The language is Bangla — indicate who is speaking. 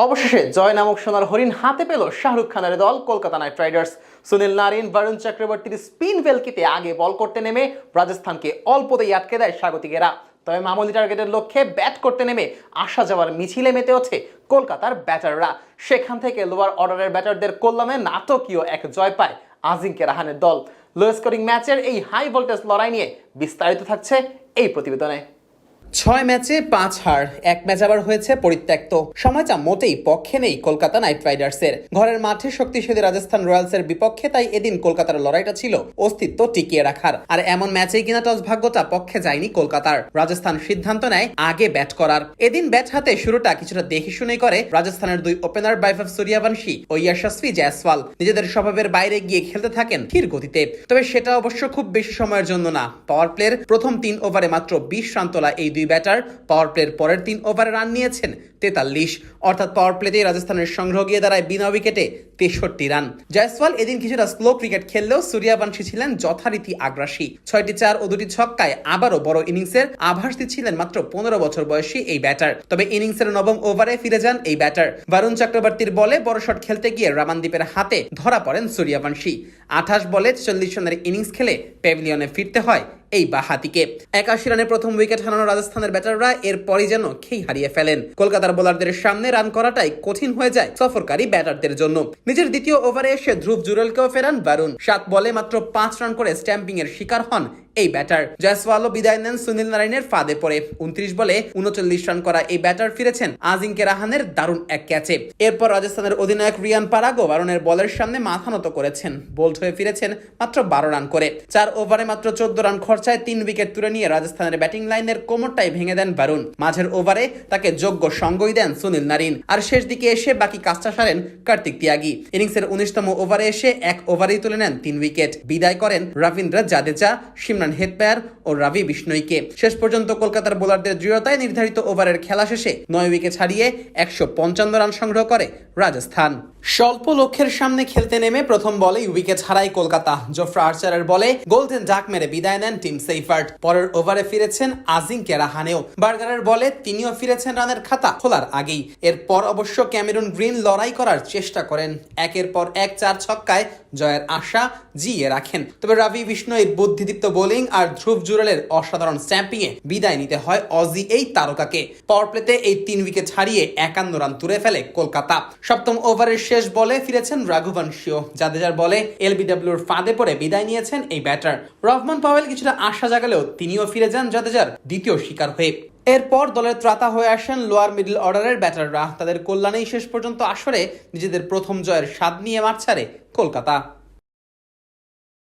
Speaker 1: অবশেষে জয় নামক সোনার হরিণ হাতে পেল শাহরুখ খানের দল Kolkata knight riders. Sunil Narine, Varun চক্রবর্তীর স্পিন ভেলকিতে আগে বল করতে নেমে রাজস্থানকে অল্পতেই আটকে দেয় স্বাগতিকেরা। তবে মামুলি টার্গেটের লক্ষ্যে ব্যাট করতে নেমে আসা যাওয়ার মিছিলে মেতে ওঠে কলকাতার ব্যাটাররা। সেখান থেকে লোয়ার অর্ডারের ব্যাটারদের কল্যাণে নাটকীয় এক জয় পায় আজিঙ্কে রাহানের দল। লো স্কোরিং ম্যাচের এই হাই ভোল্টেজ লড়াই নিয়ে বিস্তারিত থাকছে এই প্রতিবেদনে। 6 ম্যাচে 5 হার, এক ম্যাচ আবার হয়েছে পরিত্যক্ত। সময়টা মোটেই পক্ষে নেই কলকাতা নাইট রাইডার্সের। ঘরের মাঠে শক্তিশালী রাজস্থান রয়্যালসের বিপক্ষে তাই এদিন কলকাতার লড়াইটা ছিল অস্তিত্ব টিকিয়ে রাখার। আর এমন ম্যাচেই কিনা টস ভাগ্যটা পক্ষে যায়নি কলকাতার। রাজস্থান সিদ্ধান্ত নেয় আগে ব্যাট করার। এদিন ব্যাট হাতে শুরুটা কিছুটা দেখে শুনেই করে রাজস্থানের দুই ওপেনার বৈভব সূর্যবংশী ও যশস্বী জয়সওয়াল। নিজেদের স্বভাবের বাইরে গিয়ে খেলতে থাকেন ধীর গতিতে। তবে সেটা অবশ্য খুব বেশি সময়ের জন্য না। পাওয়ার প্লের প্রথম 3 ওভারে মাত্র 20 রান তোলা এই দুই ব্যাটার পাওয়ার প্লের পরের 3 ওভারে রান নিয়েছেন 43। অর্থাৎ পাওয়ার প্লেতেই রাজস্থানের সংগ্রহ গিয়ে দাঁড়ায় বিনা উইকেটে 63 রান। জয়সওয়াল এদিন কিছুটা স্লো ক্রিকেট খেললেও সূর্যবংশী ছিলেন যথারীতি আগ্রাসী। 6টি 4 ও 2টি ছক্কায় আবারও বড় ইনিংসের আভাস দিচ্ছিলেন মাত্র 15 বছর বয়সী এই ব্যাটার। তবে ইনিংসের 9ম ওভারে ফিরে যান এই ব্যাটার। বরুণ চক্রবর্তীর বলে বড় শট খেলতে গিয়ে রামানদীপের হাতে ধরা পড়েন সূর্যবংশী। 28 বলে 40 রানের ইনিংস খেলে প্যাভিলিয়নে ফিরতে হয় এই বাহাতিকে। 81 রানে প্রথম উইকেট হারানো রাজস্থানের ব্যাটাররা এরপরই যেন খেই হারিয়ে ফেলেন। কলকাতার বোলারদের সামনে রান করাটাই কঠিন হয়ে যায় সফরকারী ব্যাটারদের জন্য। নিজের দ্বিতীয় ওভারে এসে ধ্রুব জুরেলকেও ফেরান বরুণ। 7 বলে মাত্র 5 রান করে স্ট্যাম্পিং এর শিকার হন এই ব্যাটার। জয়সওয়ালও বিদায় নেন সুনীল নারায়ণের ফাঁদে পড়ে। 29 বলে 39 রান করা এই ব্যাটার ফিরেছেন আজিঙ্কে রাহানের দারুণ এক ক্যাচে। এরপর রাজস্থানের অধিনায়ক রিয়ান পারাগো বরুণের বলের সামনে মাথা নত করেছেন। বোল্ড হয়ে ফিরেছেন মাত্র 12 রান করে। 4 ওভারে মাত্র 14 রান খরচায় 3 উইকেট তুলে নিয়ে রাজস্থানের ব্যাটিং লাইনের কোমরটাই ভেঙে দেন বরুণ। মাঝের ওভারে তাকে যোগ্য সঙ্গই দেন সুনীল নারিন। আর শেষ দিকে এসে বাকি কাজটা সারেন কার্তিক ত্যাগী। ইনিংসের 19তম ওভারে এসে 1 ওভারেই তুলে নেন 3 উইকেট। বিদায় করেন রবীন্দ্র জাদেজা, সিমরন হেটমেয়ার ও রবি বিষ্ণইকে। শেষ পর্যন্ত কলকাতার বোলারদের দৃঢ়তায় নির্ধারিত ওভারের খেলা শেষে 9 উইকেট হারিয়ে 155 রান সংগ্রহ করে রাজস্থান। স্বল্প লক্ষ্যের সামনে খেলতে নেমে প্রথম বলেই উইকেট হারায় কলকাতা। জোফরা আর্চারের বলে গোল্ডেন ডাক মেরে বিদায় নেন টিম সেইফার্ট। পরের ওভারে ফিরেছেন আজিঙ্কে রাহানেও। বার্গারের বলে তিনিও ফিরেছেন রানের খাতা খোলার আগেই। এরপর অবশ্য ক্যামেরুন গ্রিন লড়াই করার চেষ্টা করেন। একের পর এক 4 ছক্কায় জয়ের আশা জিয়ে রাখেন। তবে রবি বিষ্ণইর বুদ্ধিদীপ্ত বোলিং আর ধ্রুব জুরেলের অসাধারণ স্ট্যাম্পিং এ বিদায় নিতে হয় অজি এই তারকাকে। পাওয়ার প্লেতে এই 3 উইকেট হারিয়ে 51 রান তুলে ফেলে কলকাতা। 7ম ওভারের শেষ বলে ফিরেছেন রাঘুবংশীও। জাদেজার বলে এলবিডব্লিউর ফাঁদে পড়ে বিদায় নিয়েছেন এই ব্যাটার। রহমান পাওয়েল কিছুটা আশা জাগালেও তিনিও ফিরে যান জাদেজার দ্বিতীয় শিকার হয়ে। এরপর দলের ত্রাতা হয়ে আসেন লোয়ার মিডল অর্ডারের ব্যাটাররা। তাদের কল্যাণেই শেষ পর্যন্ত আসরে নিজেদের প্রথম জয়ের স্বাদ নিয়ে মাঠ ছাড়ে কলকাতা।